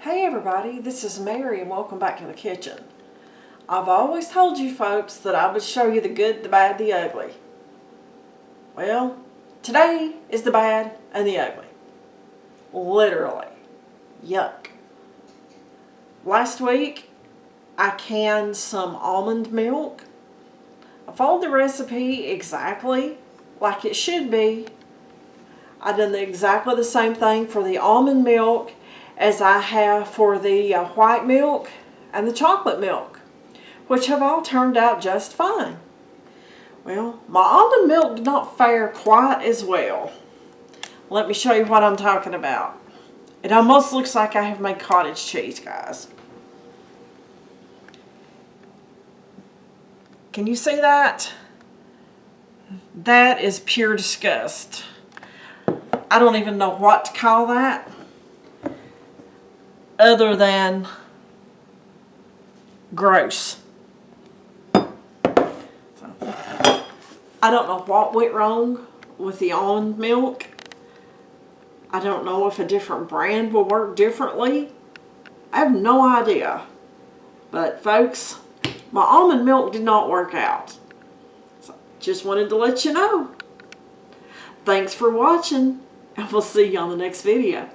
Hey everybody, this is Mary and welcome back to the kitchen. I've always told you folks that I would show you the good, the bad, the ugly. Well, today is the bad and the ugly. Literally. Yuck. Last week, I canned some almond milk. I followed the recipe exactly like it should be. I done exactly the same thing for the almond milk as I have for the white milk and the chocolate milk, which have all turned out just fine. Well, my almond milk did not fare quite as well. Let me show you what I'm talking about. It almost looks like I have made cottage cheese, guys. Can you see that? That is pure disgust. I don't even know what to call that other than gross. So, I don't know what went wrong with the almond milk. I don't know if a different brand will work differently. I have no idea. But folks, my almond milk did not work out. So, just wanted to let you know. Thanks for watching, and we'll see you on the next video.